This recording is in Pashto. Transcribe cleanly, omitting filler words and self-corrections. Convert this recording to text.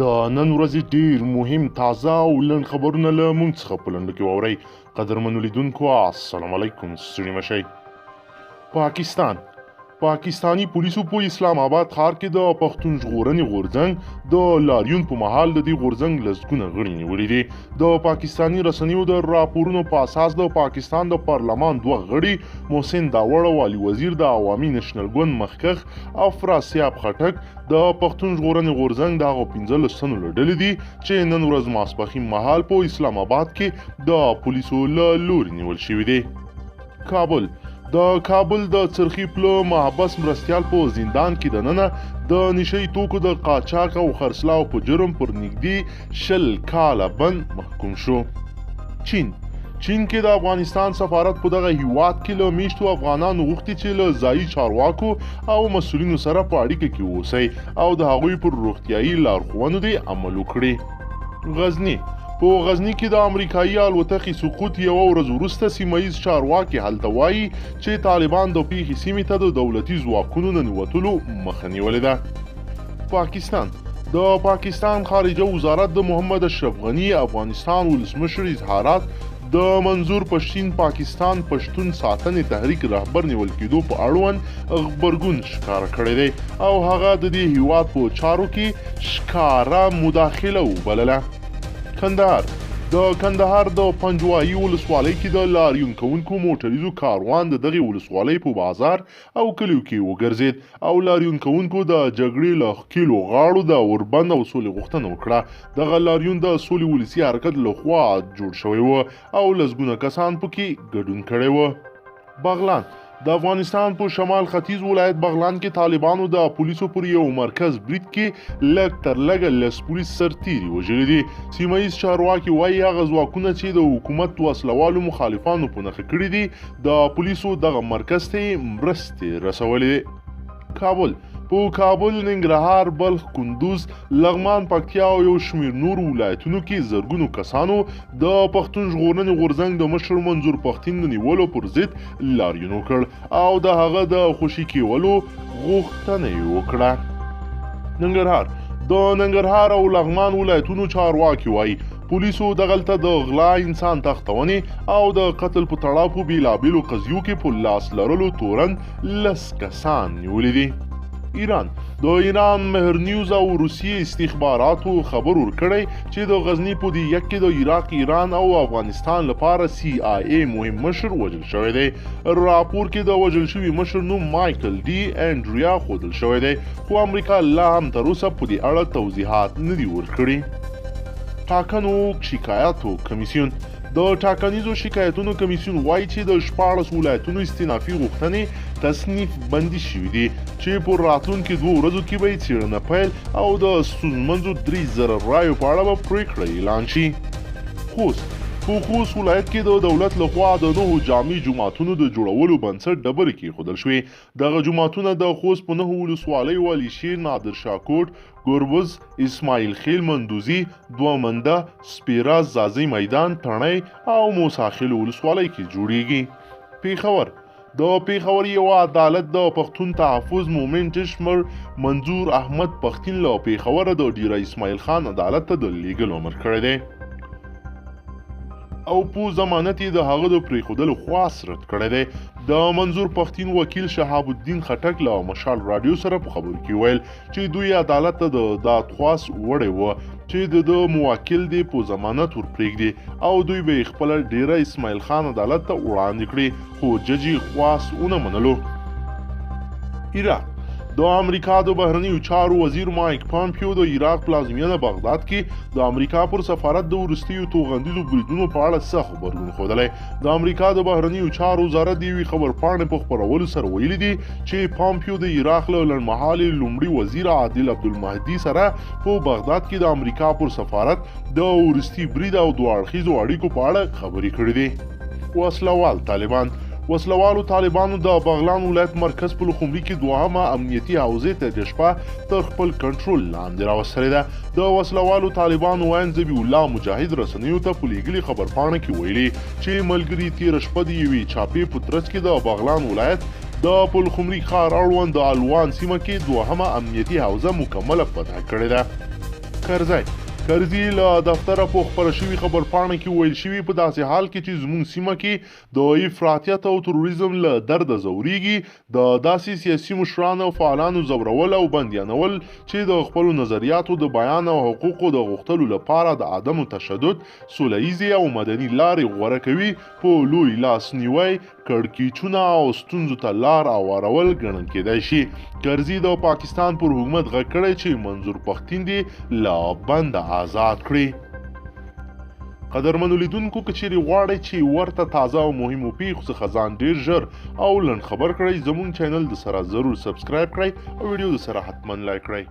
د نن ورځې ډیر مهم تازه او لنډ خبرونه له موږ څخه په لنډو کې واورئ. قدرمنو لیدونکو السلام علیکم. ستړي مشئ. پاکستانی پولیسو په اسلام آباد ښار کې د پښتون ژغورنې غورځنګ د لاریون په مهال د دې غورځنګ لسګونه غړي نیولي دي. د پاکستانی رسنیو د راپورونو په اساس د پاکستان د پارلمان دوه غړي محسن داوړ او علي وزیر د عوامي نېشنل ګوند مخکښ افراسیاب خټک د پښتون ژغورنې غورځنګ د هغو 15 تنو له ډلې دي چې نن ورځ ماسپښین مهال په اسلام آباد کې د پولیسو له لوري نیول شوي دي. کابل د څرخي پله محبس مرستیال په زندان کې دننه د نشئی توکو د قاچاق او خرڅلاو په جرم پر نږدې 20 کاله بند محکوم شو. چین کې د افغانستان سفارت په دغه هیواد کې له میشتو افغانانو غوښتي چې له ځایي چارواکو او مسؤلینو سره په اړیکه کې اوسئ او د هغوی پر روغتیایي لارښوونو دې عمل وکړي. غزني کې د امریکایي الوتکې سقوط یوه ورځ وروسته سیمهییز چارواکي هلته وایي چې طالبان د پیښې سیمې ته د دولتي ځواکونو ننوتلو مخه نیولې ده. د پاکستان خارجه وزارت د محمد اشرف غني افغانستان ولسمشر اظهارات د منظور پښتین پاکستان پښتون ساتنې تحریک رهبر نیول کېدو په اړوند غبرګون ښکاره کړی دی او هغه د دې هیواد په چارو کې ښکاره مداخله وبلله. د کندهار د پنجوایي ولسوالۍ کې د لاریون کوونکو موټریزو کاروان د دغې ولسوالۍ په بازار او کلیو کې وګرځید او لاریون کوونکو د جګړې له ښکېلو غاړو د اوربند او سولې غوښتنه وکړه. دغه لاریون د سولې ولسي حرکت له خوا جوړ شوی و او لسګونه کسان پکې ګډون کړی و. د افغانستان په شمال ختیځ ولایت بغلان کې طالبانو د پولیسو پر یو مرکز برید کې لږ تر لږه 10 پولیس سرتیري وژلي دي. سیمهییز چارواکي وایي هغه ځواکونه چې د حکومت وسلوالو مخالفانو په نښه کړي دي د پولیسو دغه مرکز ته مرستې رسولې. کابل، ننګرهار، بلخ، کندوز، لغمان، پکتیا او یو شمېر نور ولایتونو کې زرګونو کسانو د پښتون ژغورنې غورځنګ د مشر منظور پښتین د نیولو پر ضد لاریون وکړ او د هغه د خوشي کېولو غوښتنه یې وکړه. د ننګرهار او لغمان ولایتونو چارواکي وایي پولیسو دغلته د غلا، انسان تښتونې او د قتل په تړاو په بېلابېلو قضیو کې په لاس لرلو تورن 10 کسان نیولي دي. د ایران مهر نیوز او روسیې استخباراتو خبر ورکړی چې د غزني په دیه کې د عراق، ایران او افغانستان لپاره CIA مهم مشر وژل شوی دی. راپور کې د وژل شوي مشر نوم مایکل ډي انډریا ښودل شوی دی خو امریکا لا هم تر اوسه په دې اړه توضیحات نه دي ورکړي. ټاکنو شکایاتو کمیسیون د ټاکنیزو شکایتونو کمیسیون وایي چې د 14 ولایتونو استینافي غوښتنې تصنیف بندي شوي دي چې په راتلونکو 2 ورځو کې به یې څېړنه پیل او د ستونزمنو 3000 رایو په اړه به پرېکړه اعلان شي. په خوست ولایت کې د دولت لخوا د 9 جامع جوماتونو د جوړولو بنسټ ډبرې کېښودل شوې. دغه جوماتونه د خوست په 9 ولسوالیو علي شیر، نادر شاه کوټ، ګربز، اسماعیل خیل، مندوزي، دومنده، سپیره، ځاځي میدان، تڼۍ او موسی خیل ولسوالۍ کې جوړیږي. د پیښور یو عدالت د پښتون تحفظ مومنټ شمر منظور احمد پښتین له پیښوره د ډیره اسماعیل خان عدالت ته د لیږلو امر کړی دی او په ضمانت یې د هغه د پرېښودلو خواست رد کړی دی. د منظور پښتین وکیل شهاب الدین خټک له مشال راډیو سره په خبرو کې ویل چې دوی عدالت ته د دادخواست وړی و چې د موکل دی په ضمانت ورپرېږدي او دوی به خپل ډیره اسماعیل خان عدالت ته وړاندې کړي خو جج یې خواست ونه منلو. د امریکا د بهرنیو چارو وزیر مایک پامپیو د عراق پلازمینه بغداد کې د امریکا پر سفارت د وروستیو توغندیزو بریدونو په اړه سخت خبرونه ښودلی. د امریکا د بهرنیو چارو وزارت د یوې خبرپاڼې په خپرولو سره ویلي دي چې پامپیو د عراق له لنډمهالي لومړي وزیر عادل عبدالمهدي سره په بغداد کې د امریکا پر سفارت د وروستي برید او دوه اړخیزو اړیکو په اړه خبرې کړې دي. وسلوالو طالبانو د بغلان ولایت مرکز په لخمري کې دوهمه امنیتي حوزې ته د شپه تر خپل کنټرول لاندې راوستلې ده. د وسلوالو طالبانو وین ذبیح الله مجاهد رسنیو ته په لیږلي خبرپاڼه کې ویلي چې ملګري تېره شپه د یوې چاپې په ترڅ کې د بغلان ولایت د پلخمري ښار اړوند د الوان سیمه کې دوهمه امنیتي حوزه مکمله فتح کړې ده. کرزي له دفتره په خبره شوي خبرپاڼه کې ویل شوي په داسې حال کې چې زموږ سیمه کې د افراطیت او تروریزم له درده ځورېږي د داسې سیاسي مشرانو او فعالانو ځورول او بندیانول چې د خپلو نظریاتو د بیان او حقوقو د غوښتلو لپاره د عدم تشدد سوله ییزې او مدني لارې غوره کوي په لوی لاس نیوی کړکېچونه او ستونزو ته لار هوارول ګڼل کېدای شي. کرزي د پاکستان پر حکومت غږ کړی چې منظور پښتين دې له بنده آزاد کړي. قدرمنو لیدونکو که چیرې غواړئ چې ورته تازه او مهمو پیښو څخه ځان ډیر ژر او لنډ خبر کړئ زموږ چینل د سره ضرور سبسکرایب کړئ او ویډیو د سره حتما لایک کړئ.